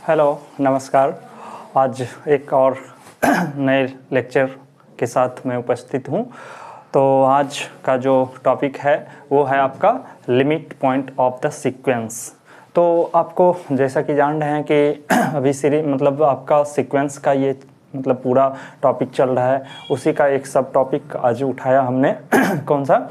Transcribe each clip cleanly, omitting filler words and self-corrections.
Hello, नमस्कार। आज एक और नए लेक्चर के साथ मैं उपस्थित हूँ। तो आज का जो टॉपिक है वो है आपका limit point of the sequence. तो आपको जैसा कि जान रहे हैं कि अभी सीरीज आपका सीक्वेंस का ये पूरा टॉपिक चल रहा है, उसी का एक सब टॉपिक आज उठाया हमने कौन सा,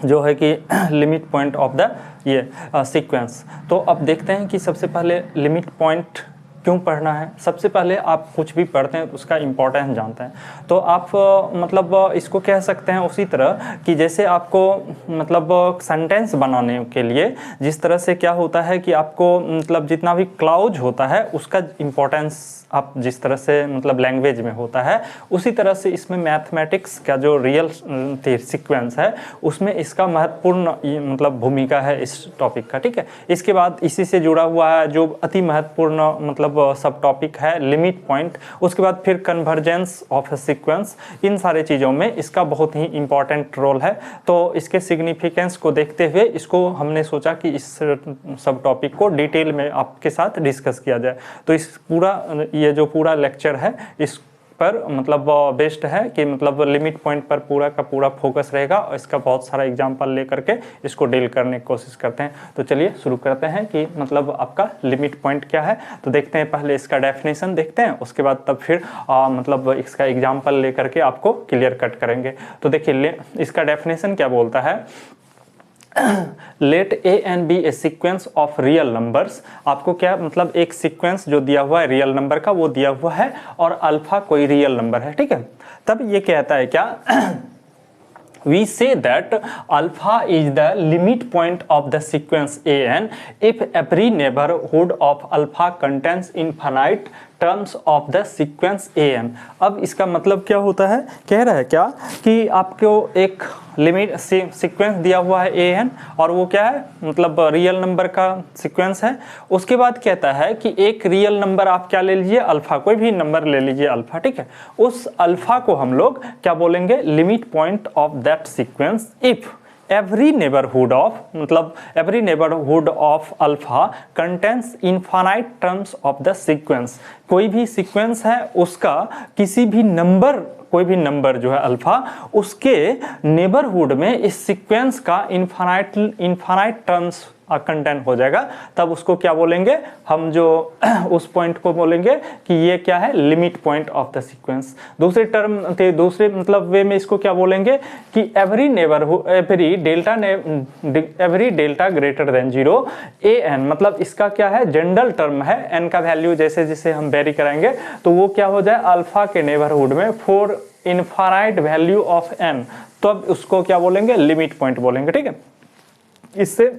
जो है कि लिमिट पॉइंट ऑफ द ये सीक्वेंस। तो अब देखते हैं कि सबसे पहले लिमिट पॉइंट क्यों पढ़ना है। सबसे पहले आप कुछ भी पढ़ते हैं तो उसका इम्पोर्टेंस जानते हैं। तो आप इसको कह सकते हैं उसी तरह कि जैसे आपको सेंटेंस बनाने के लिए जिस तरह से क्या होता है कि आपको जितना भी क्लाउज होता है उसका इम्पोर्टेंस आप जिस तरह से लैंग्वेज में होता है, उसी तरह से इसमें मैथमेटिक्स का जो रियल सीक्वेंस है उसमें इसका महत्वपूर्ण भूमिका है इस टॉपिक का। ठीक है, इसके बाद इसी से जुड़ा हुआ है जो अति महत्वपूर्ण सब टॉपिक है लिमिट पॉइंट। उसके बाद फिर कन्वर्जेंस ऑफ ए सीक्वेंस। इन सारे चीज़ों में इसका बहुत ही इंपॉर्टेंट रोल है। तो इसके सिग्निफिकेंस को देखते हुए इसको हमने सोचा कि इस सब टॉपिक को डिटेल में आपके साथ डिस्कस किया जाए। तो इस ये जो पूरा लेक्चर है इस पर बेस्ट है कि लिमिट पॉइंट पर पूरा का पूरा फोकस रहेगा और इसका बहुत सारा एग्जांपल लेकर के इसको डील करने की कोशिश करते हैं। तो चलिए शुरू करते हैं कि आपका लिमिट पॉइंट क्या है। तो देखते हैं, पहले इसका डेफिनेशन देखते हैं, उसके बाद तब फिर इसका एग्जांपल लेकर के आपको क्लियर कट करेंगे। तो देखिए इसका डेफिनेशन क्या बोलता है। Let A and B A sequence of real numbers. आपको क्या एक सीक्वेंस जो दिया हुआ है रियल नंबर का वो दिया हुआ है और अल्फा कोई रियल नंबर है। ठीक है, तब ये कहता है क्या we say that alpha is the limit point of the sequence an if every neighborhood of alpha contains infinite terms of the sequence an। अब इसका मतलब क्या होता है, कह रहा है क्या कि आपको एक लिमिट सीक्वेंस दिया हुआ है an और वो क्या है रियल नंबर का सीक्वेंस है। उसके बाद कहता है कि एक रियल नंबर आप क्या ले लीजिए, अल्फा, कोई भी नंबर ले लीजिए अल्फा। ठीक है, उस अल्फा को हम लोग क्या बोलेंगे, limit point of that sequence if every neighborhood of alpha contains infinite terms of the sequence। कोई भी सीक्वेंस है उसका किसी भी नंबर, कोई भी नंबर जो है अल्फा, उसके नेबरहुड में इस सीक्वेंस का इनफाइनाइट टर्म्स कंटेंट हो जाएगा। तब उसको क्या बोलेंगे हम, जो उस पॉइंट को बोलेंगे कि ये क्या है, limit point of the sequence. दूसरे वे में इसको क्या बोलेंगे कि every delta greater than 0 an, इसका क्या है, जनरल टर्म है। n का वैल्यू जैसे जैसे हम वेरी कराएंगे तो वो क्या हो जाए, अल्फा के नेबरहुड में for infinite value of n, तो अब उसको क्या बोलेंगे, लिमिट पॉइंट बोलेंगे। ठीक है, इससे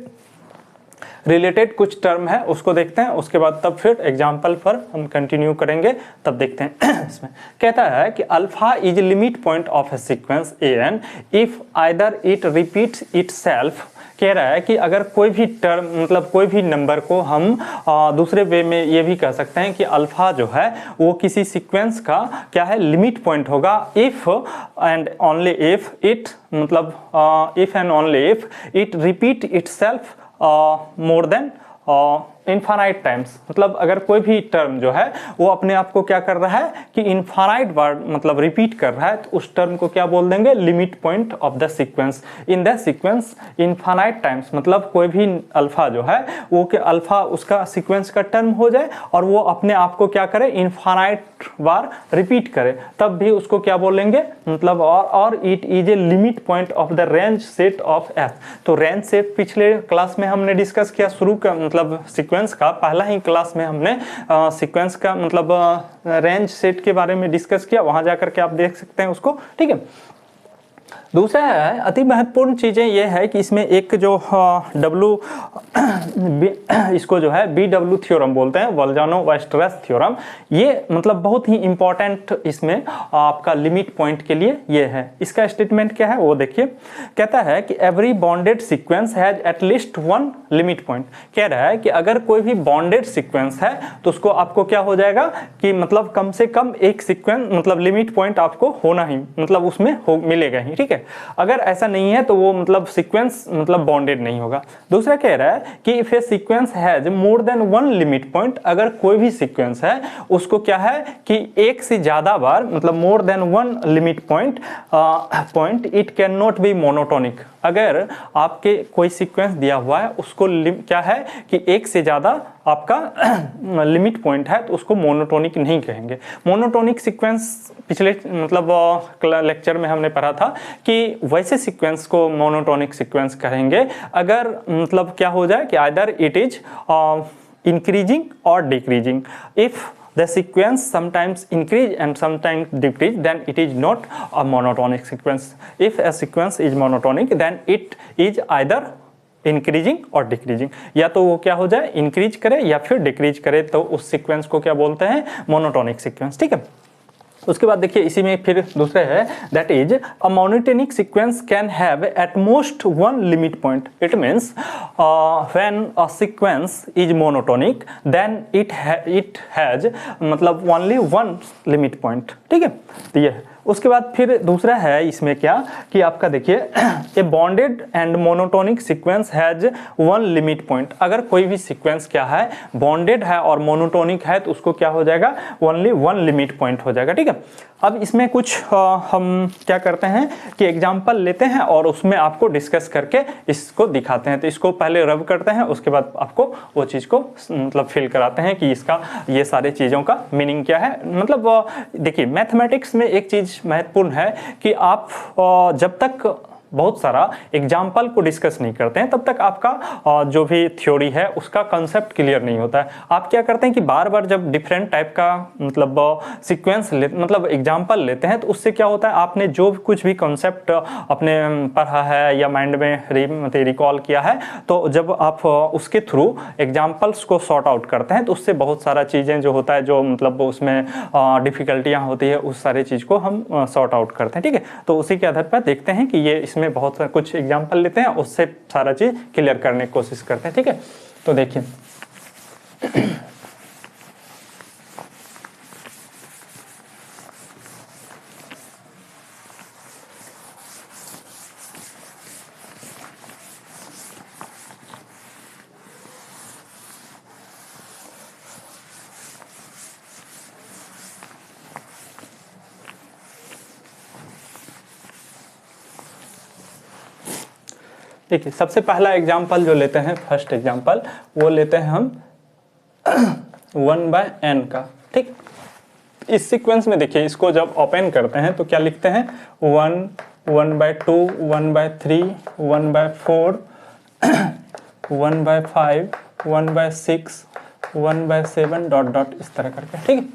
रिलेटेड कुछ टर्म है उसको देखते हैं, उसके बाद तब फिर एग्जांपल पर हम कंटिन्यू करेंगे। तब देखते हैं इसमें कहता है कि alpha is limit point of A sequence an if either it repeats itself. कह रहा है कि अगर कोई भी टर्म कोई भी नंबर को हम दूसरे वे में ये भी कह सकते हैं कि अल्फा जो है वो किसी सीक्वेंस का क्या है, लिमिट पॉइंट होगा if and only if it if and only if it repeat itself more than infinite times. अगर कोई भी टर्म जो है वो अपने आप को क्या कर रहा है कि इनफाइनाइट बार रिपीट कर रहा है, तो उस टर्म को क्या बोल देंगे, limit point of the sequence in the sequence infinite times. कोई भी अल्फा जो है वो के अल्फा उसका सीक्वेंस का टर्म हो जाए और वो अपने आप को क्या करे, इनफाइनाइट बार रिपीट करे, तब भी उसको क्या बोलेंगे, और it is a limit point of the range set of F. तो रेंज सेट पिछले क्लास में हमने डिस्कस किया, शुरू का सीक्वेंस का पहला ही क्लास में हमने सीक्वेंस का रेंज सेट के बारे में डिस्कस किया, वहां जाकर के आप देख सकते हैं उसको। ठीक है, दूसरा है अति महत्वपूर्ण चीज़ें ये है कि इसमें एक जो इसको जो है BW थ्योरम बोलते हैं, वोल्जानो-वेस्टरस थ्योरम, ये बहुत ही इंपॉर्टेंट इसमें आपका लिमिट पॉइंट के लिए ये है। इसका स्टेटमेंट क्या है वो देखिए, कहता है कि every bonded sequence has at least one limit point. कह रहा है कि अगर कोई भी बॉन्डेड सीक्वेंस है तो उसको आपको क्या हो जाएगा कि कम से कम एक सीक्वेंस लिमिट पॉइंट आपको होना ही उसमें मिलेगा ही। ठीक है, है। अगर ऐसा नहीं है तो वो मतलब सीक्वेंस मतलब बॉन्डेड नहीं होगा। दूसरा कह रहा है कि if A sequence has more than one limit point, अगर कोई भी सीक्वेंस है उसको क्या है कि एक से ज्यादा बार मतलब more than one limit point it can not be monotonic. अगर आपके कोई सीक्वेंस दिया हुआ है उसको क्या है कि एक से ज्यादा आपका लिमिट पॉइंट है तो उसको मोनोटोनिक नहीं कहेंगे। मोनोटोनिक सीक्वेंस पिछले मतलब लेक्चर में हमने पढ़ा था कि वैसे सीक्वेंस को मोनोटोनिक सीक्वेंस कहेंगे अगर मतलब क्या हो जाए कि either it is increasing or decreasing. If the sequence sometimes increase and sometimes decrease, then it is not a monotonic sequence. If a sequence is monotonic, then it is either increasing और decreasing, या तो वो क्या हो जाए increase करे या फिर डिक्रीज करे, तो उस सीक्वेंस को क्या बोलते हैं मोनोटोनिक सीक्वेंस। ठीक है, उसके बाद देखिए इसी में फिर दूसरा है that is a monotonic sequence can have at most one limit point. It means when a sequence is monotonic then it has मतलब ओनली वन लिमिट पॉइंट। ठीक है, तो ये है। उसके बाद फिर दूसरा है इसमें क्या कि आपका देखिए a bounded and monotonic sequence has one limit point. अगर कोई भी सीक्वेंस क्या है बॉन्डेड है और मोनोटोनिक है तो उसको क्या हो जाएगा ओनली वन लिमिट पॉइंट हो जाएगा। ठीक है, अब इसमें कुछ हम क्या करते हैं कि एग्जांपल लेते हैं और उसमें आपको डिस्कस करके इसको दिखाते हैं। तो इसको पहले रब करते हैं, उसके बाद आपको वो चीज़ को मतलब फिल कराते हैं कि इसका ये सारे चीज़ों का मीनिंग क्या है। मतलब देखिए मैथमेटिक्स में एक चीज़ महत्वपूर्ण है कि आप जब तक बहुत सारा एग्जाम्पल को डिस्कस नहीं करते हैं तब तक आपका जो भी थ्योरी है उसका कंसेप्ट क्लियर नहीं होता है। आप क्या करते हैं कि बार बार जब डिफरेंट टाइप का मतलब सीक्वेंस मतलब एग्जाम्पल लेते हैं तो उससे क्या होता है आपने जो कुछ भी कंसेप्ट अपने पढ़ा है या माइंड में रिकॉल किया है तो जब आप उसके थ्रू एग्जाम्पल्स को सॉर्ट आउट करते हैं तो उससे बहुत सारा चीज़ें जो होता है जो मतलब उसमें डिफ़िकल्टियाँ होती है उस सारी चीज़ को हम सॉर्ट आउट करते हैं। ठीक है, तो उसी के आधार पर देखते हैं कि ये इसमें बहुत सारा कुछ एग्जाम्पल लेते हैं उससे सारा चीज क्लियर करने की कोशिश करते हैं। ठीक है, तो देखिए देखिए सबसे पहला एग्जाम्पल जो लेते हैं फर्स्ट एग्जाम्पल वो लेते हैं हम 1/n का। ठीक, इस सीक्वेंस में देखिए इसको जब ओपन करते हैं तो क्या लिखते हैं 1, 1/2, 1/3, 1/4, 1/5, 1/6, 1/7 डॉट डॉट इस तरह करके। ठीक है,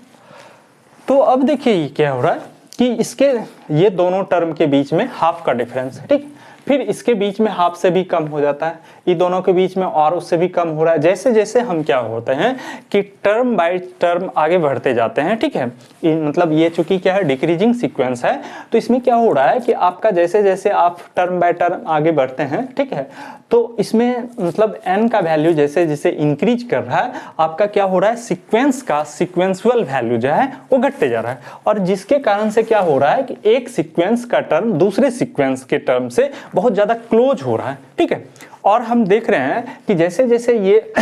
तो अब देखिए ये क्या हो रहा है कि इसके ये दोनों टर्म के बीच में हाफ का डिफरेंस है। ठीक, फिर इसके बीच में हाफ से भी कम हो जाता है, ये दोनों के बीच में और उससे भी कम हो रहा है। जैसे जैसे हम क्या होते हैं कि टर्म बाय टर्म आगे बढ़ते जाते हैं। ठीक है, मतलब ये चूंकि क्या है डिक्रीजिंग सीक्वेंस है तो इसमें क्या हो रहा है कि आपका जैसे जैसे आप टर्म बाय टर्म आगे बढ़ते हैं ठीक है तो इसमें मतलब n का वैल्यू जैसे जैसे इंक्रीज कर रहा है आपका क्या हो रहा है सीक्वेंस का सीक्वेंसुअल वैल्यू जो है वो घटते जा रहा है, और जिसके कारण से क्या हो रहा है कि एक सीक्वेंस का टर्म दूसरे सीक्वेंस के टर्म से बहुत ज्यादा क्लोज हो रहा है। ठीक है, और हम देख रहे हैं कि जैसे जैसे ये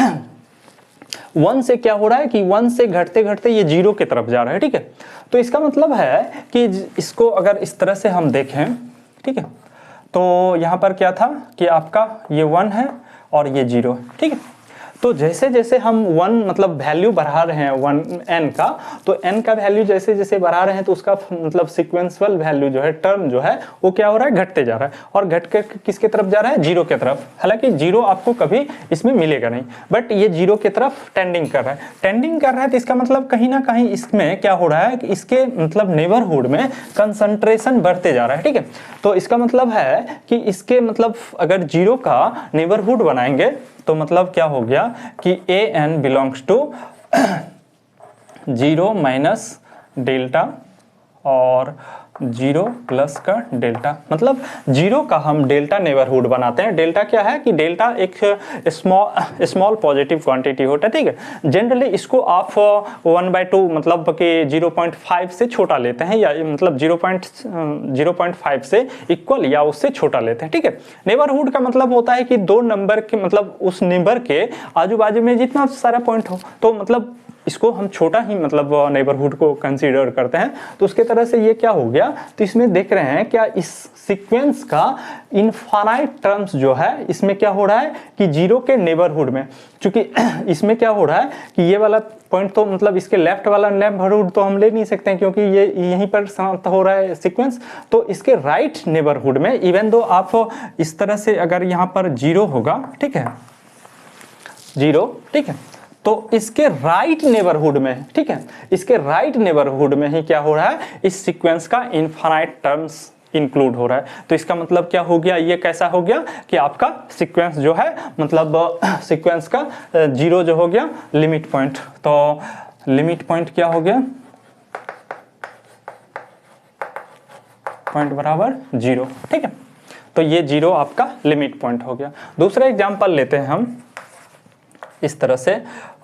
1 से क्या हो रहा है कि 1 से घटते घटते ये 0 की तरफ जा रहा है। ठीक है, तो इसका मतलब है कि इसको अगर इस तरह से हम देखें ठीक है तो यहाँ पर क्या था कि आपका ये 1 है और ये 0 है। ठीक है, तो जैसे जैसे हम 1 मतलब वैल्यू बढ़ा रहे हैं 1n का, तो n का वैल्यू जैसे जैसे बढ़ा रहे हैं तो उसका मतलब सीक्वेंसुअल वैल्यू जो है टर्म जो है वो क्या हो रहा है घटते जा रहा है, और घट के किसके तरफ जा रहा है 0 के तरफ। हालांकि 0 आपको कभी इसमें मिलेगा नहीं, बट ये 0 के तरफ टेंडिंग कर रहा है। टेंडिंग कर रहा है तो इसका मतलब कहीं ना कहीं इसमें क्या हो रहा है कि इसके मतलब नेबरहुड में कंसंट्रेशन बढ़ते जा रहा है। ठीक है, तो इसका मतलब है कि इसके मतलब अगर 0 का नेबरहुड बनाएंगे तो मतलब क्या हो गया कि an belongs to 0 minus delta और जीरो प्लस का डेल्टा, मतलब जीरो का हम डेल्टा नेबरहुड बनाते हैं। डेल्टा क्या है कि डेल्टा एक स्मॉल पॉजिटिव क्वांटिटी होता है, ठीक है। जनरली इसको आप 1/2 मतलब कि 0.5 से छोटा लेते हैं, या मतलब 0.5 से इक्वल या उससे छोटा लेते हैं, ठीक है। नेबरहुड का मतलब होता है कि दो नंबर के मतलब उस नंबर के आजू बाजू में जितना सारा पॉइंट हो, तो मतलब इसको हम छोटा ही मतलब नेबरहुड को कंसीडर करते हैं। तो उसके तरह से ये क्या हो गया, तो इसमें देख रहे हैं क्या इस सीक्वेंस का इनफाइनाइट टर्म्स जो है इसमें क्या हो रहा है कि जीरो के नेबरहुड में, क्योंकि इसमें क्या हो रहा है कि ये वाला पॉइंट तो मतलब इसके लेफ्ट वाला नेबरहुड तो हम ले नहीं सकते हैं क्योंकि ये यहीं पर समाप्त हो रहा है सीक्वेंस। तो इसके राइट नेबरहुड में इवन दो आप इस तरह से अगर यहाँ पर जीरो होगा, ठीक है, जीरो, ठीक है, तो इसके राइट नेबरहुड में, ठीक है, इसके राइट नेबरहुड में ही क्या हो रहा है, इस सीक्वेंस का इनफाइनाइट टर्म्स इंक्लूड हो रहा है। तो इसका मतलब क्या हो गया, ये कैसा हो गया कि आपका सीक्वेंस जो है मतलब सीक्वेंस का जीरो जो हो गया लिमिट पॉइंट। तो लिमिट पॉइंट क्या हो गया, पॉइंट बराबर जीरो, ठीक है। तो ये जीरो आपका लिमिट पॉइंट हो गया। दूसरा एग्जांपल लेते हैं हम इस तरह से,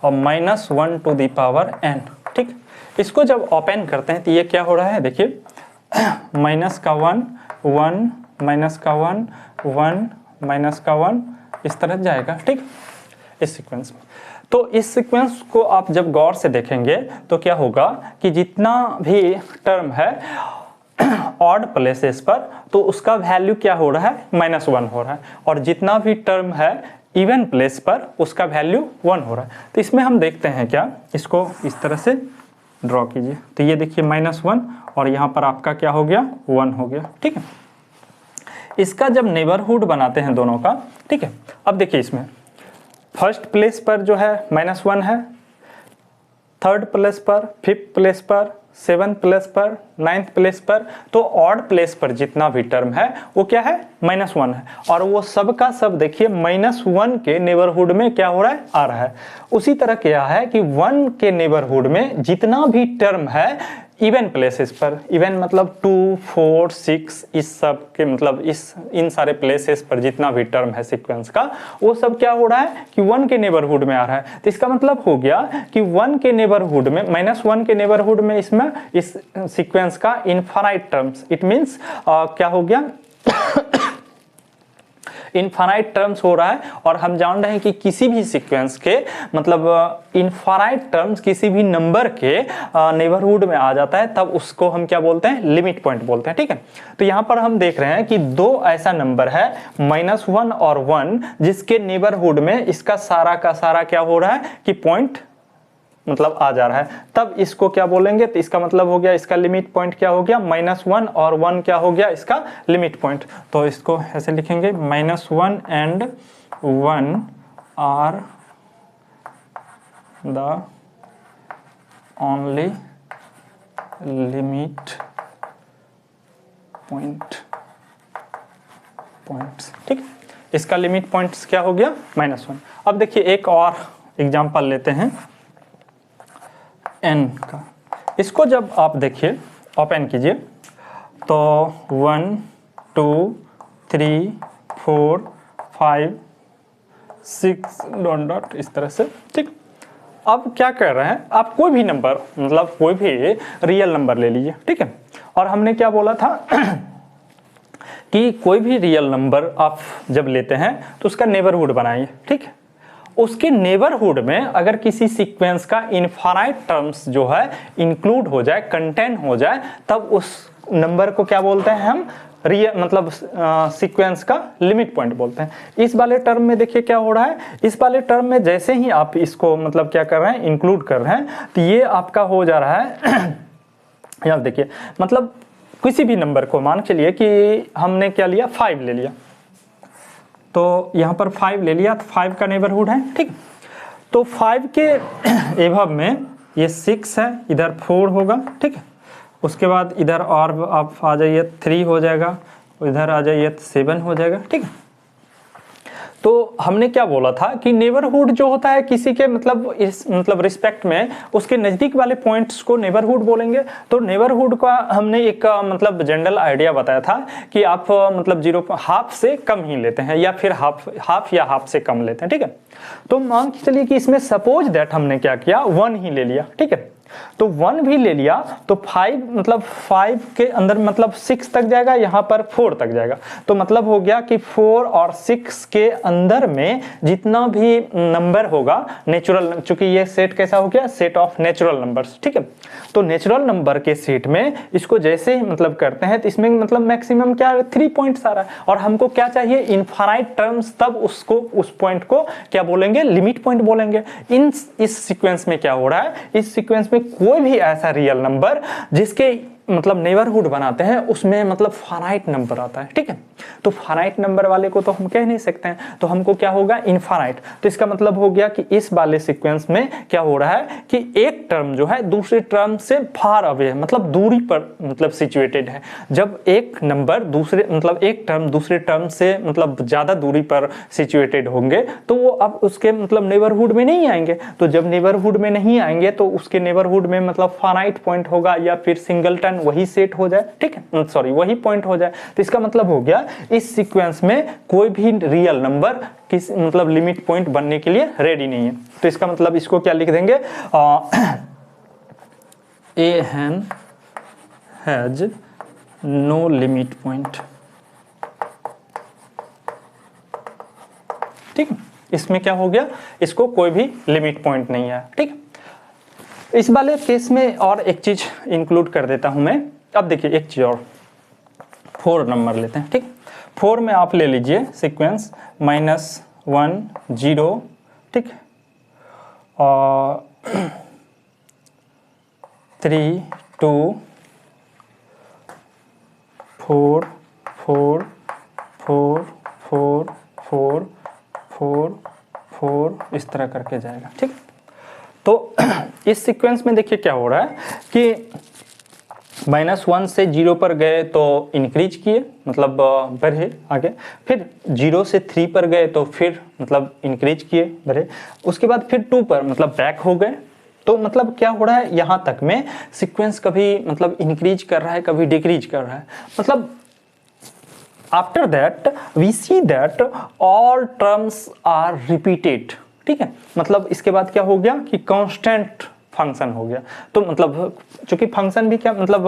और -1 टू द पावर n, ठीक। इसको जब ओपन करते हैं तो ये क्या हो रहा है, देखिए माइनस का 1 1 माइनस का 1 1 माइनस का 1 इस तरह जाएगा, ठीक, इस सीक्वेंस में। तो इस सीक्वेंस को आप जब गौर से देखेंगे तो क्या होगा कि जितना भी टर्म है ऑड प्लेसेस पर तो उसका वैल्यू क्या हो रहा है, -1 हो रहा है, और जितना भी टर्म है इवन प्लेस पर उसका वैल्यू 1 हो रहा है। तो इसमें हम देखते हैं क्या, इसको इस तरह से ड्रॉ कीजिए। तो ये देखिए -1 और यहाँ पर आपका क्या हो गया, 1 हो गया, ठीक है। इसका जब नेबरहुड बनाते हैं दोनों का, ठीक है, अब देखिए इसमें फर्स्ट प्लेस पर जो है -1 है, थर्ड प्लेस पर, फिफ्थ प्लेस पर, सेवंथ प्लेस पर, नाइन्थ प्लेस पर, तो ऑड प्लेस पर जितना भी टर्म है वो क्या है, -1 है, और वो सब का सब देखिए -1 के नेबरहुड में क्या हो रहा है, आ रहा है। उसी तरह क्या है कि 1 के नेबरहुड में जितना भी टर्म है इवन प्लेसेस पर, इवन मतलब 2 4 6 इस सब के मतलब इन सारे प्लेसेस पर जितना भी टर्म है सीक्वेंस का वो सब क्या हो रहा है कि 1 के नेबरहुड में आ रहा है। तो इसका मतलब हो गया कि 1 के नेबरहुड में, -1 के नेबरहुड में इसमें इस सीक्वेंस का इनफाइनाइट टर्म्स, इट मींस क्या हो गया इनफाइनाइट टर्म्स हो रहा है। और हम जान रहे हैं कि किसी भी सीक्वेंस के मतलब इनफाइनाइट टर्म्स किसी भी नंबर के नेबरहुड में आ जाता है, तब उसको हम क्या बोलते हैं, लिमिट पॉइंट बोलते हैं, ठीक है। तो यहाँ पर हम देख रहे हैं कि दो ऐसा नंबर है -1 और 1 जिसके नेबरहुड में इसका सारा का सारा क्या हो रहा है कि पॉइंट मतलब आ जा रहा है, तब इसको क्या बोलेंगे, तो इसका मतलब हो गया इसका लिमिट पॉइंट क्या हो गया, -1 और 1 क्या हो गया इसका लिमिट पॉइंट। तो इसको ऐसे लिखेंगे -1 and 1 are the only limit points, ठीक। इसका लिमिट पॉइंट्स क्या हो गया, -1। अब देखिए एक और एग्जांपल लेते हैं n का। इसको जब आप देखिए ओपन कीजिए तो 1 2 3 4 5 6 डॉट डॉट इस तरह से, ठीक। अब क्या कर रहे हैं, आप कोई भी नंबर मतलब कोई भी रियल नंबर ले लीजिए, ठीक है। और हमने क्या बोला था कि कोई भी रियल नंबर आप जब लेते हैं तो उसका नेबरहुड बनाइए, ठीक है। उसके नेबरहुड में अगर किसी सीक्वेंस का इनफाइनाइट टर्म्स जो है इंक्लूड हो जाए, कंटेन हो जाए, तब उस नंबर को क्या बोलते हैं हम, रियल मतलब सीक्वेंस का लिमिट पॉइंट बोलते हैं। इस वाले टर्म में देखिए क्या हो रहा है, इस वाले टर्म में जैसे ही आप इसको मतलब क्या कर रहे हैं, इंक्लूड कर रहे हैं, तो ये आपका हो जा रहा है यहाँ देखिए मतलब किसी भी नंबर को मान चलिए कि हमने क्या लिया, 5 ले लिया, तो यहाँ पर 5 ले लिया, तो 5 का नेबरहुड है, ठीक। तो 5 के एभव में ये 6 है, इधर 4 होगा, ठीक है। उसके बाद इधर और आप आ जाइए 3 हो जाएगा, इधर आ जाइए 7 हो जाएगा, ठीक है। तो हमने क्या बोला था कि नेबरहुड जो होता है किसी के मतलब इस मतलब रिस्पेक्ट में उसके नज़दीक वाले पॉइंट्स को नेबरहुड बोलेंगे। तो नेबरहुड का हमने एक मतलब जनरल आइडिया बताया था कि आप मतलब 0.5 से कम ही लेते हैं या फिर हाफ या हाफ से कम लेते हैं, ठीक है। तो मान के चलिए कि इसमें सपोज दैट हमने क्या किया 1 ही ले लिया, ठीक है। तो 1 भी ले लिया तो 5 मतलब 5 के अंदर मतलब 6 तक जाएगा, यहाँ पर 4 तक जाएगा। तो मतलब हो गया कि 4 और 6 के अंदर में जितना भी नंबर होगा नेचुरल, चूंकि ये सेट कैसा हो गया, सेट ऑफ नेचुरल नंबर्स, ठीक है। तो नेचुरल नंबर के सेट में इसको जैसे ही मतलब करते हैं तो इसमें मतलब मैक्सिमम क्या 3 पॉइंट्स आ रहा है और हमको क्या चाहिए इनफाइनाइट टर्म्स, तब उसको उस पॉइंट को क्या बोलेंगे, लिमिट पॉइंट बोलेंगे। इस सीक्वेंस में क्या हो रहा है, इस सीक्वेंस में कोई भी ऐसा रियल नंबर जिसके मतलब नेबरहुड बनाते हैं उसमें मतलब फाइनाइट नंबर आता है, ठीक है। तो फाइनाइट नंबर वाले को तो हम कह नहीं सकते हैं, तो हमको क्या होगा इनफाइनाइट। तो इसका मतलब हो गया कि इस वाले सीक्वेंस में क्या हो रहा है कि एक टर्म जो है दूसरे टर्म से फार अवे है, मतलब दूरी पर मतलब सिचुएटेड है। जब एक नंबर दूसरे मतलब एक टर्म दूसरे टर्म से मतलब ज्यादा दूरी पर सिचुएटेड होंगे तो वो अब उसके मतलब नेबरहुड में नहीं आएंगे। तो जब नेबरहुड में नहीं आएंगे तो उसके नेबरहुड में मतलब फाइनाइट पॉइंट होगा या फिर सिंगलटन वही सेट हो जाए, ठीक है, सॉरी वही पॉइंट हो जाए। तो इसका मतलब हो गया इस सीक्वेंस में कोई भी रियल नंबर किस मतलब लिमिट पॉइंट बनने के लिए रेडी नहीं है। तो इसका मतलब इसको क्या लिख देंगे, ए हैन हैज नो लिमिट पॉइंट, ठीक है। इसमें क्या हो गया, इसको कोई भी लिमिट पॉइंट नहीं है, ठीक है। इस वाले केस में और एक चीज इंक्लूड कर देता हूं मैं। अब देखिए एक चीज और, 4 नंबर लेते हैं, ठीक। 4 में आप ले लीजिए सीक्वेंस -1 0, ठीक, और 3 2 4 4 4 4 4 4 4 इस तरह करके जाएगा, ठीक। तो इस सीक्वेंस में देखिए क्या हो रहा है कि -1 से 0 पर गए तो इंक्रीज किए, मतलब बढ़े आगे, फिर 0 से 3 पर गए तो फिर मतलब इंक्रीज किए बढ़े, उसके बाद फिर 2 पर मतलब बैक हो गए। तो मतलब क्या हो रहा है, यहाँ तक में सीक्वेंस कभी मतलब इंक्रीज कर रहा है कभी डिक्रीज कर रहा है। मतलब after that we see that all terms are repeated, ठीक है। मतलब इसके बाद क्या हो गया कि कांस्टेंट फंक्शन हो गया। तो मतलब चूंकि फंक्शन भी क्या मतलब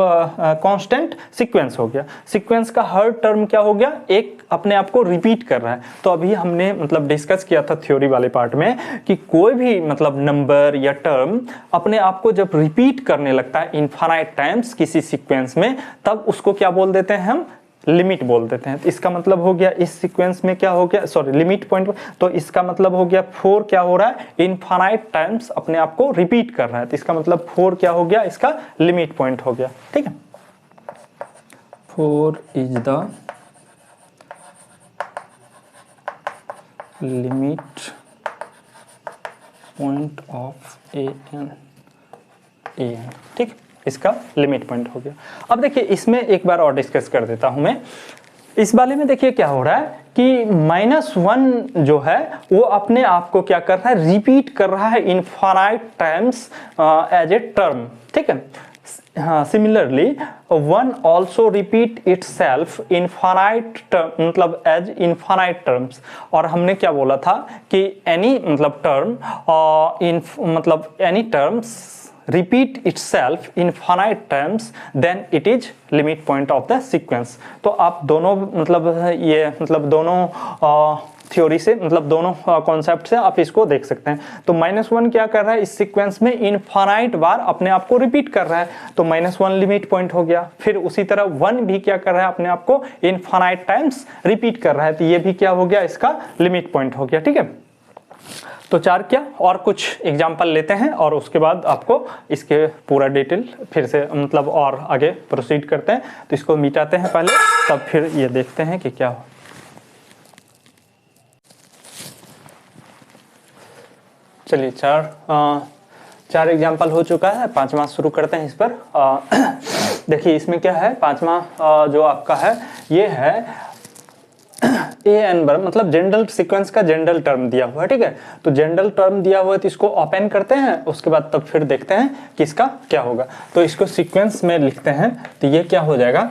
कांस्टेंट सीक्वेंस हो गया, सीक्वेंस का हर टर्म क्या हो गया, एक अपने आप को रिपीट कर रहा है। तो अभी हमने मतलब डिस्कस किया था थ्योरी वाले पार्ट में कि कोई भी मतलब नंबर या टर्म अपने आप को जब रिपीट करने लगता है इनफाइनाइट टाइम्स किसी सीक्वेंस में, तब उसको क्या बोल देते हैं हम, लिमिट बोल देते हैं। तो इसका मतलब हो गया इस सीक्वेंस में क्या हो गया, सॉरी लिमिट पॉइंट, तो इसका मतलब हो गया 4 क्या हो रहा है, इनफाइनाइट टाइम्स अपने आप को रिपीट कर रहा है। तो इसका मतलब 4 क्या हो गया, इसका लिमिट पॉइंट हो गया, ठीक है। 4 is the limit point of N, ठीक, इसका लिमिट पॉइंट हो गया। अब देखिए इसमें एक बार और डिस्कस कर देता हूं मैं। इस वाले में देखिए क्या हो रहा है कि -1 जो है वो अपने आप को क्या कर रहा है, रिपीट कर रहा है infinite times as a term, ठीक है। हाँ, similarly 1 also repeat itself infinite term मतलब एज इनफाइनाइट टर्म्स। और हमने क्या बोला था कि एनी मतलब टर्म मतलब any terms repeat itself in finite terms then it is limit point of the sequence। तो आप दोनों मतलब ये मतलब दोनों थ्योरी से मतलब दोनों कॉन्सेप्ट से आप इसको देख सकते हैं। तो -1 क्या कर रहा है, इस सीक्वेंस में इनफाइनाइट बार अपने आप को रिपीट कर रहा है, तो -1 लिमिट पॉइंट हो गया। फिर उसी तरह 1 भी क्या कर रहा है, अपने आप को इनफाइनाइट टाइम्स रिपीट कर रहा है, तो ये भी क्या हो गया, इसका लिमिट पॉइंट हो गया, ठीक है। तो 4 क्या, और कुछ एग्जाम्पल लेते हैं और उसके बाद आपको इसके पूरा डिटेल फिर से मतलब और आगे प्रोसीड करते हैं। तो इसको मिटाते हैं पहले, तब फिर ये देखते हैं कि क्या हो। चलिए 4 एग्जाम्पल हो चुका है, 5वां शुरू करते हैं इस पर। देखिए इसमें क्या है, 5वां जो आपका है ये है ए एन बर, मतलब जनरल सीक्वेंस का जनरल टर्म दिया हुआ है, ठीक है। तो जनरल टर्म दिया हुआ है तो इसको ओपन करते हैं, उसके बाद तब फिर देखते हैं कि इसका क्या होगा। तो इसको सीक्वेंस में लिखते हैं तो ये क्या हो जाएगा,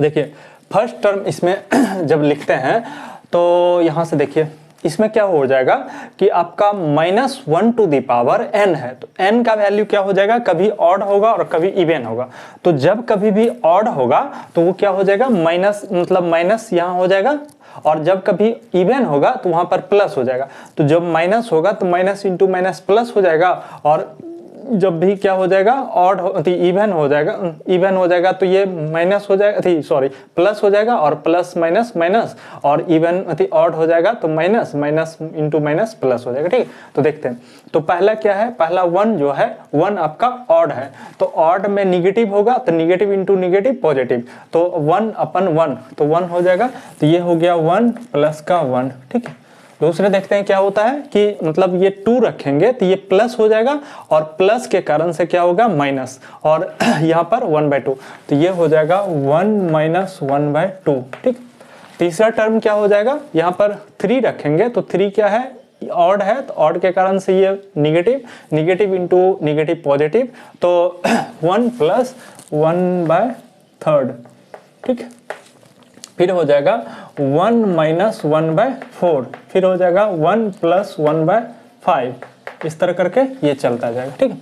देखिए फर्स्ट टर्म इसमें जब लिखते हैं तो यहाँ से देखिए इसमें क्या हो जाएगा कि आपका -1 टू द पावर n है, तो n का वैल्यू क्या हो जाएगा, कभी ऑड होगा और कभी इवन होगा। तो जब कभी भी ऑड होगा तो वो क्या हो जाएगा, माइनस, मतलब माइनस यहाँ हो जाएगा, और जब कभी इवन होगा तो वहां पर प्लस हो जाएगा। तो जब माइनस होगा तो माइनस इंटू माइनस प्लस हो जाएगा, और जब भी क्या हो जाएगा, ऑड इवन हो जाएगा तो ये माइनस हो जाएगा, सॉरी प्लस हो जाएगा, और प्लस माइनस माइनस, और इवन ऑड हो जाएगा तो minus minus into minus plus हो जाएगा, ठीक है। तो देखते हैं, तो पहला क्या है, पहला 1 जो है 1 आपका ऑड है, तो ऑड में निगेटिव होगा तो निगेटिव इंटू निगेटिव पॉजिटिव, तो 1/1 तो 1 हो जाएगा। तो ये हो गया 1 प्लस का 1, ठीक है। दूसरे देखते हैं क्या होता है कि मतलब ये 2 रखेंगे तो ये प्लस हो जाएगा, और प्लस के कारण से क्या होगा, माइनस, और यहाँ पर 1/2, तो ये हो जाएगा 1 - 1/2, ठीक। तीसरा टर्म क्या हो जाएगा, यहाँ पर 3 रखेंगे तो 3 क्या है, ऑड है, तो ऑड के कारण से ये negative, negative into negative positive, तो 1 + 1/3, ठीक है। फिर हो जाएगा 1 - 1/4, फिर हो जाएगा 1 + 1/5, इस तरह करके ये चलता जाएगा, ठीक है।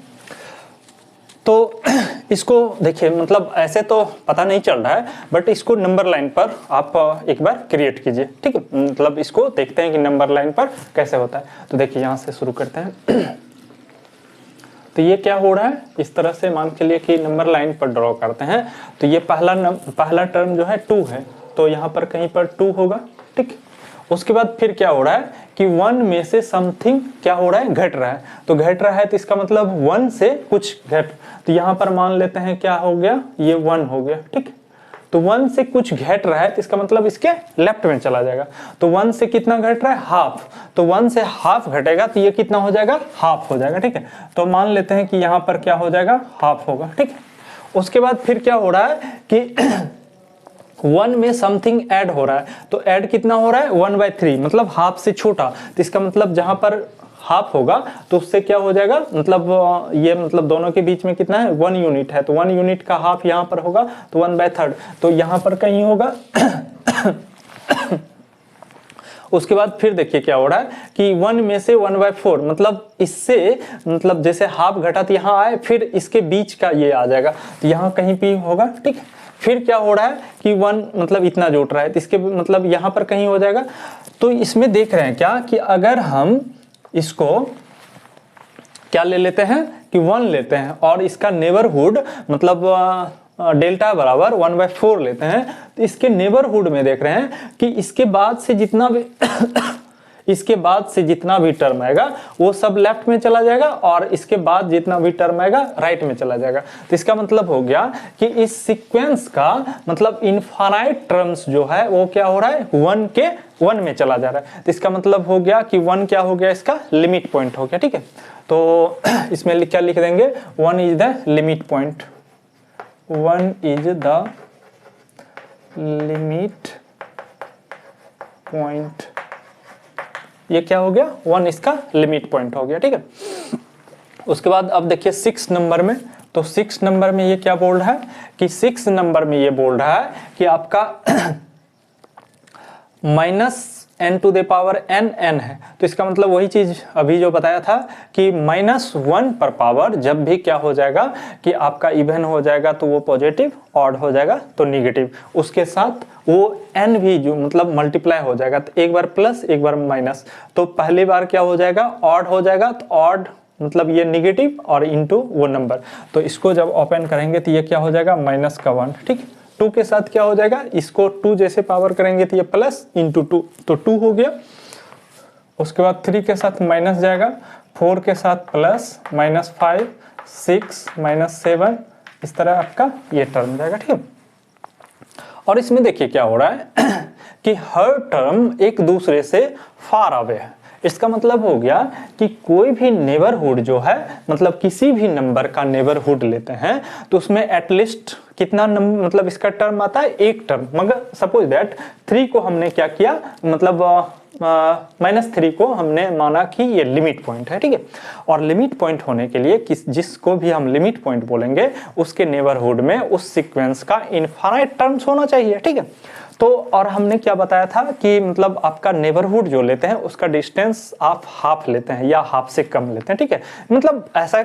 तो इसको देखिए, मतलब ऐसे तो पता नहीं चल रहा है, बट इसको नंबर लाइन पर आप एक बार क्रिएट कीजिए, ठीक है। मतलब इसको देखते हैं कि नंबर लाइन पर कैसे होता है। तो देखिए यहाँ से शुरू करते हैं। तो ये क्या हो रहा है, इस तरह से मान के लिए कि नंबर लाइन पर ड्रॉ करते हैं, तो ये पहला टर्म जो है 2 है, तो यहाँ पर कहीं पर 2 होगा, ठीक। उसके बाद फिर क्या हो रहा है कि 1 में से समथिंग क्या हो रहा है, घट रहा है, तो घट रहा है तो इसका मतलब 1 से कुछ घट, तो यहाँ पर मान लेते हैं क्या हो गया, ये 1 हो गया, ठीक। तो 1 से कुछ घट रहा है तो इसका मतलब इसके लेफ्ट में चला जाएगा, तो 1 से कितना घट रहा है, हाफ, तो 1 से हाफ घटेगा तो ये कितना हो जाएगा, हाफ हो जाएगा, ठीक है। तो मान लेते हैं कि यहाँ पर क्या हो जाएगा, हाफ होगा, ठीक है। उसके बाद फिर क्या हो रहा है कि 1 में समथिंग ऐड हो रहा है, तो ऐड कितना हो रहा है, 1/3, मतलब हाफ से छोटा, तो इसका मतलब जहां पर हाफ होगा तो उससे क्या हो जाएगा, मतलब ये मतलब दोनों के बीच में कितना है, 1 यूनिट है, तो 1 यूनिट का हाफ यहाँ पर होगा तो 1/3, तो यहाँ पर कहीं होगा। उसके बाद फिर देखिए क्या हो रहा है कि 1 में से 1/4, मतलब इससे मतलब जैसे हाफ घटा तो यहाँ आए, फिर इसके बीच का ये आ जाएगा, तो यहाँ कहीं भी होगा, ठीक है। फिर क्या हो रहा है कि 1 मतलब इतना जुट रहा है, तो इसके मतलब यहाँ पर कहीं हो जाएगा। तो इसमें देख रहे हैं क्या कि अगर हम इसको क्या ले लेते हैं कि 1 लेते हैं, और इसका नेबरहुड मतलब डेल्टा बराबर 1/4 लेते हैं, तो इसके नेबरहुड में देख रहे हैं कि इसके बाद से जितना भी इसके बाद से जितना भी टर्म आएगा वो सब लेफ्ट में चला जाएगा, और इसके बाद जितना भी टर्म आएगा राइट में चला जाएगा। तो इसका मतलब हो गया कि इस सीक्वेंस का मतलब इनफाइनाइट टर्म्स जो है वो क्या हो रहा है, 1 के 1 में चला जा रहा है। तो इसका मतलब हो गया कि 1 क्या हो गया, इसका लिमिट पॉइंट हो गया, ठीक है। तो इसमें क्या लिख देंगे, 1 is the limit point, 1 is the limit point, ये क्या हो गया, 1 इसका लिमिट पॉइंट हो गया, ठीक है। उसके बाद अब देखिए 6 नंबर में, तो 6 नंबर में ये क्या बोल रहा है कि 6 नंबर में ये बोल रहा है कि आपका -n⁴n है, तो इसका मतलब वही चीज अभी जो बताया था कि -1 पर पावर जब भी क्या हो जाएगा कि आपका इवन हो जाएगा तो वो पॉजिटिव, ऑड हो जाएगा तो निगेटिव, उसके साथ वो n भी जो मतलब मल्टीप्लाई हो जाएगा, तो एक बार प्लस एक बार माइनस, तो पहली बार क्या हो जाएगा, ऑड हो जाएगा, तो ऑड मतलब ये निगेटिव और इनटू वो नंबर, तो इसको जब ओपन करेंगे तो ये क्या हो जाएगा, -1, ठीक। 2 के साथ क्या हो जाएगा, इसको 2 जैसे पावर करेंगे तो ये प्लस इंटू 2, तो 2 हो गया। उसके बाद 3 के साथ माइनस जाएगा, 4 के साथ प्लस, -5, 6, -7, इस तरह आपका ये टर्म जाएगा, ठीक है। और इसमें देखिए क्या हो रहा है कि हर टर्म एक दूसरे से फार अवे है, इसका मतलब हो गया कि कोई भी नेबरहुड जो है, मतलब किसी भी नंबर का नेबरहुड लेते हैं तो उसमें एटलीस्ट कितना मतलब इसका टर्म आता है, एक टर्म। मगर सपोज दैट 3 को हमने क्या किया, मतलब -3 को हमने माना कि ये लिमिट पॉइंट है, ठीक है। और लिमिट पॉइंट होने के लिए जिसको भी हम लिमिट पॉइंट बोलेंगे उसके नेबरहुड में उस सीक्वेंस का इनफाइनाइट टर्म्स होना चाहिए, ठीक है। तो और हमने क्या बताया था कि मतलब आपका नेबरहुड जो लेते हैं उसका डिस्टेंस आप हाफ लेते हैं या हाफ से कम लेते हैं, ठीक है। मतलब ऐसा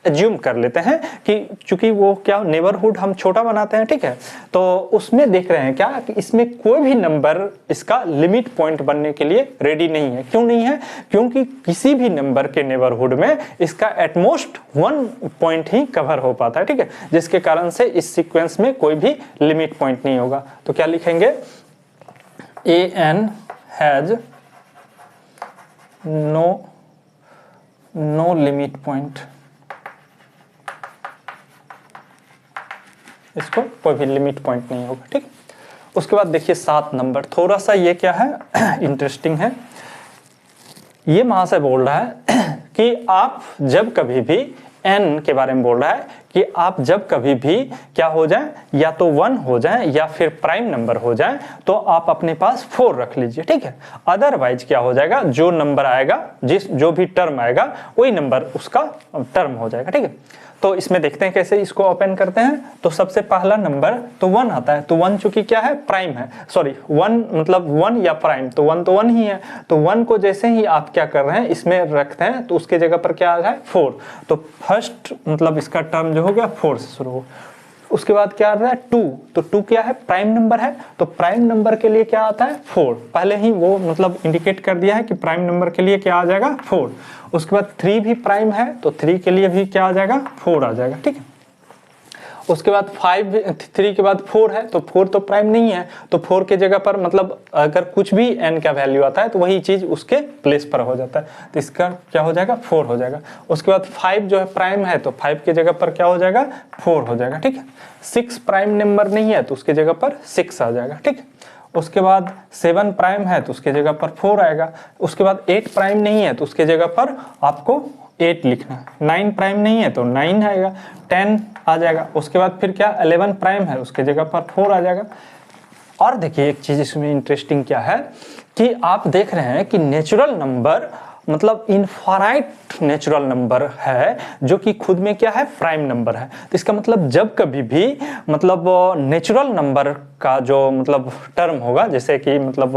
एज्यूम कर लेते हैं कि चूंकि वो क्या नेबरहुड हम छोटा बनाते हैं, ठीक है। तो उसमें देख रहे हैं क्या कि इसमें कोई भी नंबर इसका लिमिट पॉइंट बनने के लिए रेडी नहीं है। क्यों नहीं है? क्योंकि किसी भी नंबर के नेबरहुड में इसका एटमोस्ट 1 पॉइंट ही कवर हो पाता है, ठीक है, जिसके कारण से इस सीक्वेंस में कोई भी लिमिट पॉइंट नहीं होगा। तो क्या लिखेंगे, an has no limit point, इसको कोई भी लिमिट पॉइंट नहीं होगा, ठीक। उसके बाद देखिए 7 नंबर, थोड़ा सा ये क्या है इंटरेस्टिंग है। ये महाशय बोल रहा है कि आप जब कभी भी n के बारे में बोल रहा है कि आप जब कभी भी क्या हो जाए, या तो 1 हो जाए या फिर प्राइम नंबर हो जाए, तो आप अपने पास 4 रख लीजिए, ठीक है। अदरवाइज क्या हो जाएगा, जो नंबर आएगा, जो भी टर्म आएगा वही नंबर उसका टर्म हो जाएगा, ठीक है। तो इसमें देखते हैं कैसे इसको ओपन करते हैं। तो सबसे पहला नंबर तो 1 आता है, तो 1 चूंकि क्या है, प्राइम है, सॉरी 1 मतलब 1 या प्राइम, तो 1 तो 1 ही है। तो 1 को जैसे ही आप क्या कर रहे हैं इसमें रखते हैं तो उसके जगह पर क्या आ जाए, 4। तो फर्स्ट मतलब इसका टर्म जो हो गया 4 से शुरू हो। उसके बाद क्या आ रहा है, 2, तो 2 क्या है, प्राइम नंबर है। तो प्राइम नंबर के लिए क्या आता है, 4। पहले ही वो मतलब इंडिकेट कर दिया है कि प्राइम नंबर के लिए क्या आ जाएगा, 4। उसके बाद 3 भी प्राइम है, तो 3 के लिए भी क्या आ जाएगा, 4 आ जाएगा, ठीक है। उसके बाद 3 के बाद 4 है, तो 4 तो प्राइम नहीं है, तो 4 के जगह पर मतलब अगर कुछ भी n का वैल्यू आता है तो वही चीज उसके प्लेस पर हो जाता है, तो इसका क्या हो जाएगा, 4 हो जाएगा। उसके बाद 5 जो है प्राइम है, तो 5 के जगह पर क्या हो जाएगा, 4 हो जाएगा, ठीक है। 6 प्राइम नंबर नहीं है तो उसके जगह पर 6 आ जाएगा, ठीक है। उसके बाद 7 प्राइम है तो उसके जगह पर 4 आएगा। उसके बाद 8 प्राइम नहीं है तो उसके जगह पर आपको 8 लिखना है। 9 प्राइम नहीं है तो 9 आएगा, 10 आ जाएगा। उसके बाद फिर क्या, 11 प्राइम है उसके जगह पर 4 आ जाएगा। और देखिए एक चीज इसमें इंटरेस्टिंग क्या है कि आप देख रहे हैं कि नेचुरल नंबर मतलब इनफाइनाइट नेचुरल नंबर है जो कि खुद में क्या है, प्राइम नंबर है। तो इसका मतलब जब कभी भी मतलब नेचुरल नंबर का जो मतलब टर्म होगा, जैसे कि मतलब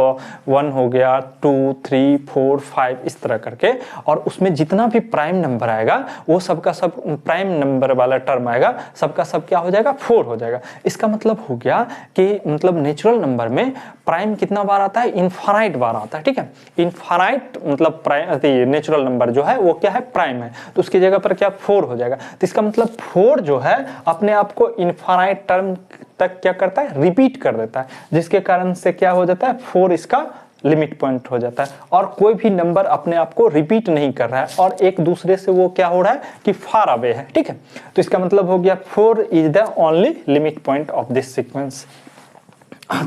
1 हो गया, 2, 3, 4, 5 इस तरह करके, और उसमें जितना भी प्राइम नंबर आएगा वो सबका सब प्राइम नंबर वाला टर्म आएगा, सबका सब क्या हो जाएगा, 4 हो जाएगा। इसका मतलब हो गया कि मतलब नेचुरल नंबर में प्राइम कितना बार आता है, इनफाइनाइट बार आता है, ठीक है। इनफाइनाइट मतलब प्राइम नेचुरल नंबर जो है वो क्या है, प्राइम है, तो उसकी जगह पर क्या 4 हो जाएगा। तो इसका मतलब 4 जो है अपने आप को इनफाइनाइट टर्म तक क्या करता है, रिपीट कर देता है, जिसके कारण से क्या हो जाता है, 4 इसका लिमिट पॉइंट हो जाता है। और कोई भी नंबर अपने आप को रिपीट नहीं कर रहा है और एक दूसरे से वो क्या हो रहा है कि फार अवे है, ठीक है। तो इसका मतलब हो गया 4 is the only limit point of this sequence.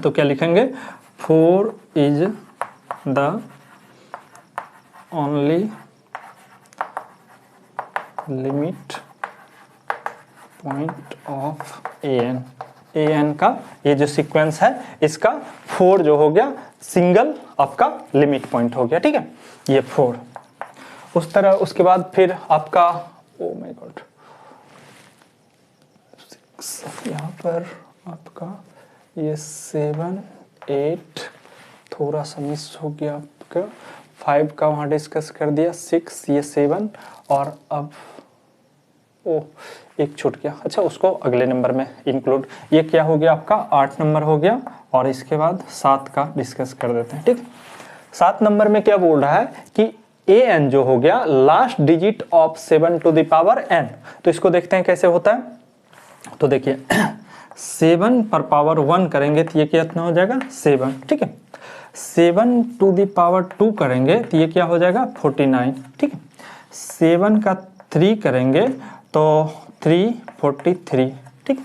तो क्या लिखेंगे, 4 is the only limit point of an का ये जो सीक्वेंस है इसका 4 जो हो गया सिंगल आपका लिमिट पॉइंट हो गया, ठीक है, ये 4। उस तरह उसके बाद फिर आपका ओ माय गॉड 6 यहाँ पर आपका ये 7, 8 थोड़ा सा मिस हो गया आपका, 5 का वहाँ डिस्कस कर दिया, 6 ये 7 और अब एक छूट गया, अच्छा उसको अगले नंबर में इंक्लूड। ये क्या हो गया आपका 8 नंबर हो गया और इसके बाद 7 का डिस्कस कर देते हैं, ठीक। 7 नंबर में क्या बोल रहा है कि an जो हो गया last digit of 7 to the power n। तो इसको देखते हैं कैसे होता है। तो देखिए 7 पर पावर 1 करेंगे तो ये कितना हो जाएगा, 7, ठीक है। 7 टू द पावर 2 करेंगे तो ये क्या हो जाएगा, 49, ठीक है। 7 का 3 करेंगे तो 343, ठीक।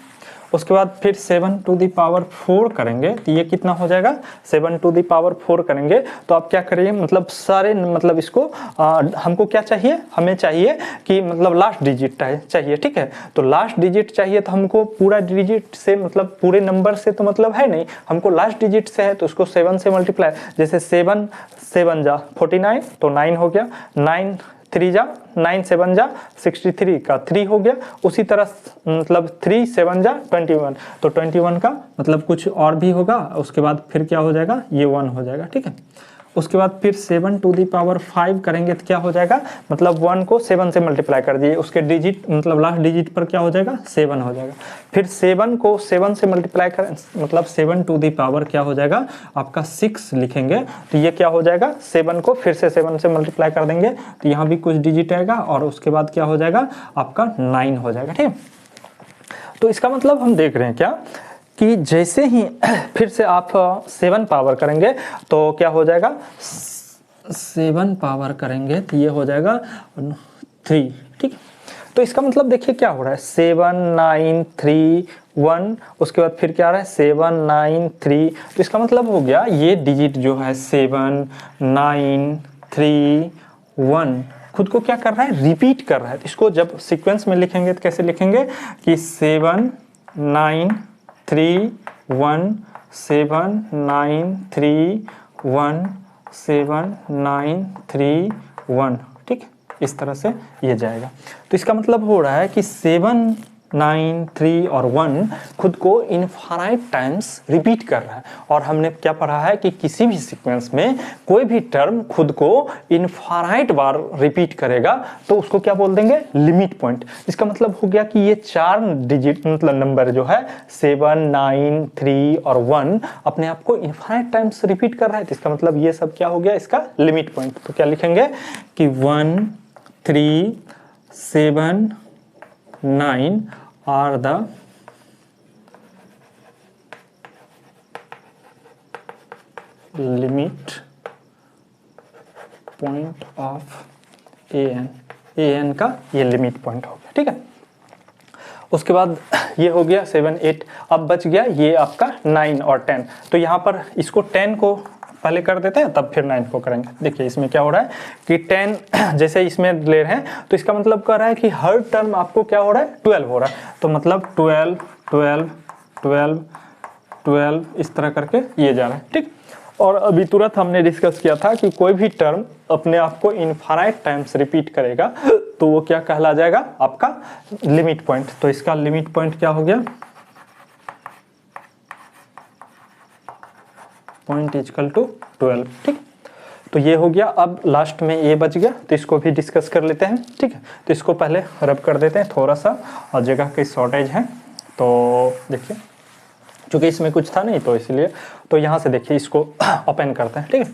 उसके बाद फिर 7 टू द पावर 4 करेंगे तो ये कितना हो जाएगा, 7 टू द पावर 4 करेंगे तो आप क्या करिए, मतलब सारे मतलब इसको हमको क्या चाहिए, हमें चाहिए कि मतलब लास्ट डिजिट चाहिए, ठीक है। तो लास्ट डिजिट चाहिए तो हमको पूरा डिजिट से मतलब पूरे नंबर से तो मतलब है नहीं, हमको लास्ट डिजिट से है तो उसको 7 से मल्टीप्लाई, जैसे 7 7 जा 49 तो 9 हो गया, 9 3 जा 9 7 जा 63 का 3 हो गया, उसी तरह मतलब 3 7 जा 21 तो 21 का मतलब कुछ और भी होगा, उसके बाद फिर क्या हो जाएगा, ये 1 हो जाएगा, ठीक है। उसके बाद फिर 7 टू द पावर 5 करेंगे तो क्या हो जाएगा, मतलब 1 को 7 से मल्टीप्लाई कर दिए, उसके डिजिट मतलब लास्ट डिजिट पर क्या हो जाएगा, 7 हो जाएगा। फिर 7 को 7 से मल्टीप्लाई करें मतलब 7 टू द पावर क्या हो जाएगा आपका 6 लिखेंगे तो ये क्या हो जाएगा, 7 को फिर से 7 से मल्टीप्लाई कर देंगे तो यहाँ भी कुछ डिजिट आएगा और उसके बाद क्या हो जाएगा आपका 9 हो जाएगा, ठीक है। तो इसका मतलब हम देख रहे हैं क्या कि जैसे ही फिर से आप 7 पावर करेंगे तो क्या हो जाएगा, 7 पावर करेंगे तो ये हो जाएगा 3, ठीक। तो इसका मतलब देखिए क्या हो रहा है, 7 9 3 1, उसके बाद फिर क्या आ रहा है 7 9 3, तो इसका मतलब हो गया ये डिजिट जो है 7 9 3 1 खुद को क्या कर रहा है, रिपीट कर रहा है। इसको जब सीक्वेंस में लिखेंगे तो कैसे लिखेंगे कि 7 9 3 1 7 9 3 1 7 9 3 1, ठीक, इस तरह से ये जाएगा। तो इसका मतलब हो रहा है कि 7 9 3 और 1 खुद को इनफाइनाइट टाइम्स रिपीट कर रहा है। और हमने क्या पढ़ा है कि किसी भी सीक्वेंस में कोई भी टर्म खुद को इनफाइनाइट बार रिपीट करेगा तो उसको क्या बोल देंगे, लिमिट पॉइंट। इसका मतलब हो गया कि ये 4 डिजिट मतलब नंबर जो है 7 9 3 और 1 अपने आप को इनफाइनाइट टाइम्स रिपीट कर रहा है, तो इसका मतलब ये सब क्या हो गया, इसका लिमिट पॉइंट। तो क्या लिखेंगे कि 1 3 7 9 are the limit point of an का ये लिमिट पॉइंट हो गया, ठीक है। उसके बाद ये हो गया 7 8, अब बच गया ये आपका 9 और 10। तो यहाँ पर इसको 10 को पहले कर देते हैं तब फिर 9 को करेंगे। देखिए इसमें क्या हो रहा है कि 10 जैसे इसमें ले रहे हैं तो इसका मतलब कर रहा है कि हर टर्म आपको क्या हो रहा है, 12 हो रहा है। तो मतलब 12 12 12 12 इस तरह करके ये जा रहा है, ठीक। और अभी तुरंत हमने डिस्कस किया था कि कोई भी टर्म अपने आप को इनफाइनाइट टाइम्स रिपीट करेगा तो वो क्या कहला जाएगा, आपका लिमिट पॉइंट। तो इसका लिमिट पॉइंट क्या हो गया, पॉइंट इक्वल टू 12, ठीक। तो ये हो गया। अब लास्ट में ये बच गया तो इसको भी डिस्कस कर लेते हैं, ठीक है। तो इसको पहले रब कर देते हैं थोड़ा सा, और जगह की शॉर्टेज है तो देखिए क्योंकि इसमें कुछ था नहीं तो इसलिए, तो यहाँ से देखिए इसको ओपन करते हैं, ठीक है।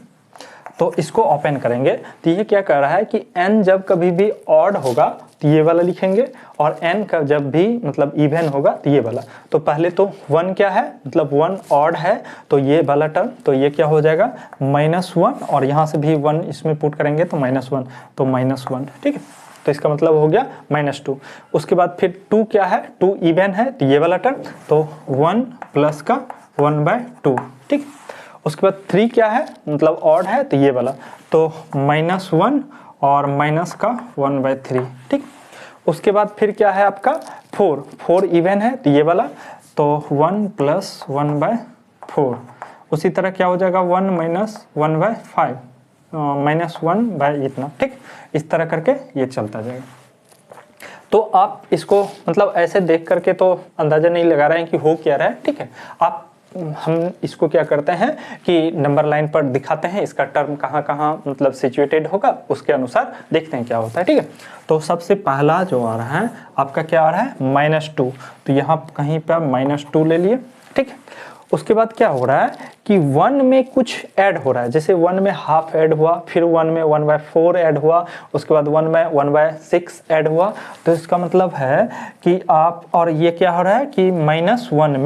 तो इसको ओपन करेंगे तो ये क्या कर रहा है कि n जब कभी भी ऑड होगा तो ये वाला लिखेंगे, और n का जब भी मतलब इवन होगा तो ये वाला। तो पहले तो 1 क्या है, मतलब 1 ऑड है तो ये वाला टर्म, तो ये क्या हो जाएगा -1, और यहाँ से भी 1 इसमें पुट करेंगे तो -1, तो -1, ठीक है। तो इसका मतलब हो गया -2। उसके बाद फिर 2 क्या है, 2 इवन है तो ये वाला टर्म, तो 1 प्लस का 1/2, ठीक। उसके बाद 3 क्या है, मतलब ऑड है तो ये वाला, तो -1 और माइनस का 1/3, ठीक। उसके बाद फिर क्या है आपका 4 इवन है तो ये वाला, तो 1 प्लस 1/4। उसी तरह क्या हो जाएगा 1 माइनस 1/5, -1 इतना, ठीक। इस तरह करके ये चलता जाएगा। तो आप इसको मतलब ऐसे देख करके तो अंदाजा नहीं लगा रहे हैं कि हो क्या रहा है, ठीक है। हम इसको क्या करते हैं कि नंबर लाइन पर दिखाते हैं, इसका टर्म कहाँ कहाँ मतलब सिचुएटेड होगा उसके अनुसार देखते हैं क्या होता है, ठीक है। तो सबसे पहला जो आ रहा है आपका क्या आ रहा है -2, तो यहाँ कहीं पर -2 ले लिए, ठीक है। उसके बाद क्या हो रहा है कि 1 में कुछ ऐड हो रहा है, जैसे 1 में हाफ ऐड हुआ, फिर 1 में 1/4 ऐड हुआ, उसके बाद 1 में 1/6 ऐड हुआ। तो इसका मतलब है कि आप, और ये क्या हो रहा है कि -1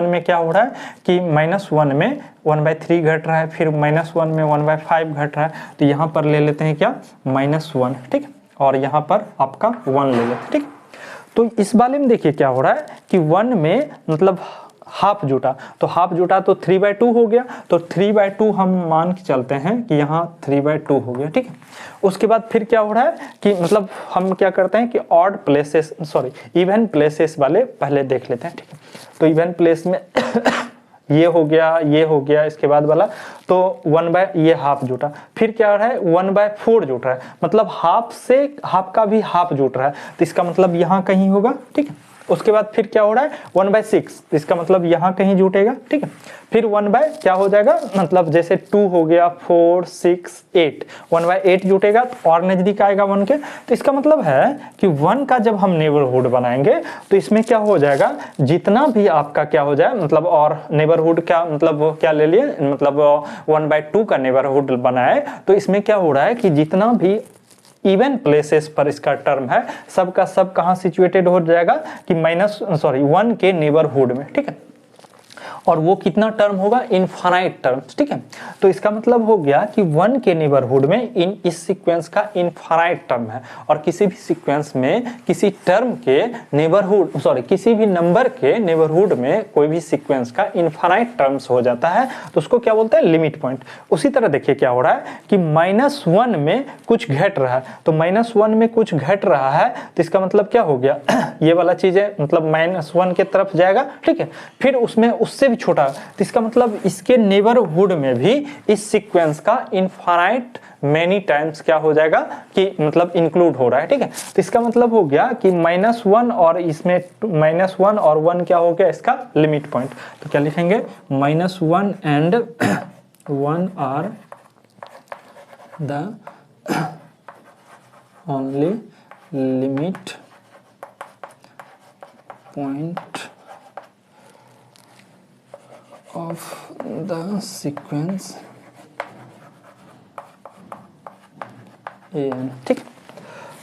में क्या हो रहा है कि -1 में 1/3 घट रहा है, फिर -1 में 1/5 घट रहा है। तो यहाँ पर ले लेते हैं क्या -1, ठीक, और यहाँ पर आपका 1 ले लेते हैं, ठीक। तो इस वाले में देखिए क्या हो रहा है कि 1 में मतलब हाफ जुटा, तो हाफ जुटा तो 3/2 हो गया, तो 3/2 हम मान के चलते हैं कि यहाँ 3/2 हो गया, ठीक है। उसके बाद फिर क्या हो रहा है कि मतलब हम क्या करते हैं कि ऑड प्लेसेस इवन प्लेसेस वाले पहले देख लेते हैं, ठीक है। तो इवन प्लेस में ये हो गया, इसके बाद वाला तो 1 ये हाफ जुटा, फिर क्या हो रहा है 1/4 जुट रहा है, मतलब हाफ से हाफ का भी हाफ जुट रहा है, तो इसका मतलब यहाँ कहीं होगा, ठीक है। उसके बाद फिर क्या हो रहा है 1/6, इसका मतलब यहाँ कहीं जुटेगा, ठीक है। फिर 1 क्या हो जाएगा, मतलब जैसे 2 हो गया, 4, 6, 8, 1/8 जुटेगा, तो और नजदीक आएगा 1 के। तो इसका मतलब है कि 1 का जब हम नेबरहुड बनाएंगे तो इसमें क्या हो जाएगा, जितना भी आपका क्या हो जाए मतलब, और नेबरहुड क्या मतलब क्या ले लिए, मतलब 1/2 का नेबरहुड बनाए, तो इसमें क्या हो रहा है कि जितना भी इवन प्लेसेस पर इसका टर्म है सब का सब कहाँ सिचुएटेड हो जाएगा कि 1 के नेबरहुड में, ठीक है। और वो कितना टर्म होगा, इनफाइनाइट टर्म्स, ठीक है। तो इसका मतलब हो गया कि 1 के नेबरहुड में इस सीक्वेंस का इनफाइनाइट टर्म है, और किसी भी सीक्वेंस में किसी टर्म के नेबरहुड किसी भी नंबर के नेबरहुड में कोई भी सीक्वेंस का इनफाइनाइट टर्म्स हो जाता है तो उसको क्या बोलते हैं, लिमिट पॉइंट। उसी तरह देखिए क्या हो रहा है कि -1 में कुछ घट रहा है, तो -1 में कुछ घट रहा है तो इसका मतलब क्या हो गया ये वाला चीजें मतलब -1 के तरफ जाएगा, ठीक है। फिर उसमें उससे भी छोटा, तो इसका मतलब इसके नेबरहुड में भी इस सीक्वेंस का इनफाइनाइट मेनी टाइम्स क्या हो जाएगा कि मतलब इंक्लूड हो रहा है, ठीक है। तो इसका मतलब हो गया कि -1 और इसमें -1 और 1 क्या हो गया, इसका लिमिट पॉइंट। तो क्या लिखेंगे, -1 and 1 are the only limit point of the sequence an, ठीक।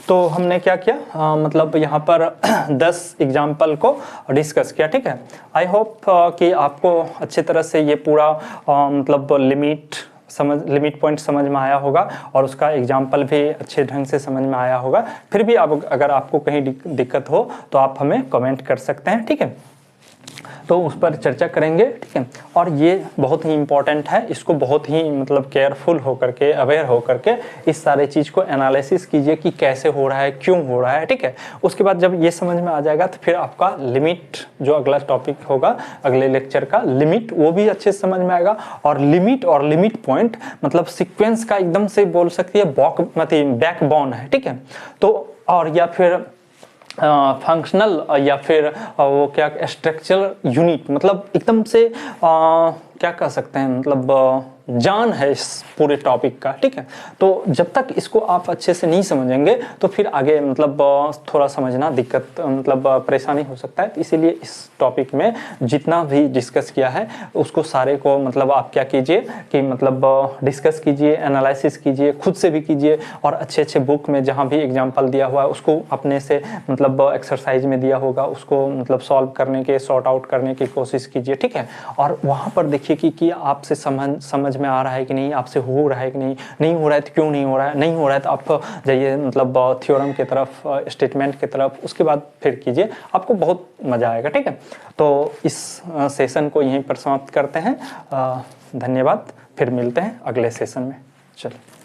तो हमने क्या किया, मतलब यहाँ पर 10 एग्जाम्पल को डिस्कस किया, ठीक है। आई होप कि आपको अच्छी तरह से ये पूरा मतलब लिमिट पॉइंट समझ में आया होगा और उसका एग्जाम्पल भी अच्छे ढंग से समझ में आया होगा। फिर भी आप अगर आपको कहीं दिक्कत हो तो आप हमें कमेंट कर सकते हैं, ठीक है। तो उस पर चर्चा करेंगे, ठीक है। और ये बहुत ही इंपॉर्टेंट है, इसको बहुत ही मतलब केयरफुल होकर के, अवेयर होकर के इस सारे चीज़ को एनालिसिस कीजिए कि कैसे हो रहा है, क्यों हो रहा है, ठीक है। उसके बाद जब ये समझ में आ जाएगा तो फिर आपका लिमिट जो अगला टॉपिक होगा अगले लेक्चर का, लिमिट, वो भी अच्छे से समझ में आएगा। और लिमिट पॉइंट मतलब सीक्वेंस का एकदम से बोल सकती है बैकबोन है, ठीक है। तो और या फिर फंक्शनल या फिर वो क्या स्ट्रक्चरल यूनिट, मतलब एकदम से क्या कह सकते हैं, मतलब जान है इस पूरे टॉपिक का, ठीक है। तो जब तक इसको आप अच्छे से नहीं समझेंगे तो फिर आगे मतलब थोड़ा समझना दिक्कत मतलब परेशानी हो सकता है। तो इसीलिए इस टॉपिक में जितना भी डिस्कस किया है उसको सारे को मतलब आप क्या कीजिए कि मतलब डिस्कस कीजिए, एनालिसिस कीजिए, खुद से भी कीजिए, और अच्छे अच्छे बुक में जहाँ भी एग्जाम्पल दिया हुआ है उसको अपने से मतलब एक्सरसाइज में दिया होगा उसको मतलब सॉल्व करने के, सॉर्ट आउट करने की कोशिश कीजिए, ठीक है। और वहाँ पर देखिए कि आपसे समझ में आ रहा है कि नहीं, आपसे हो रहा है कि नहीं हो रहा है तो क्यों नहीं हो रहा है तो आप जाइए मतलब थ्योरम की तरफ, स्टेटमेंट की तरफ, उसके बाद फिर कीजिए, आपको बहुत मजा आएगा, ठीक है। तो इस सेशन को यहीं पर समाप्त करते हैं। धन्यवाद, फिर मिलते हैं अगले सेशन में। चलिए।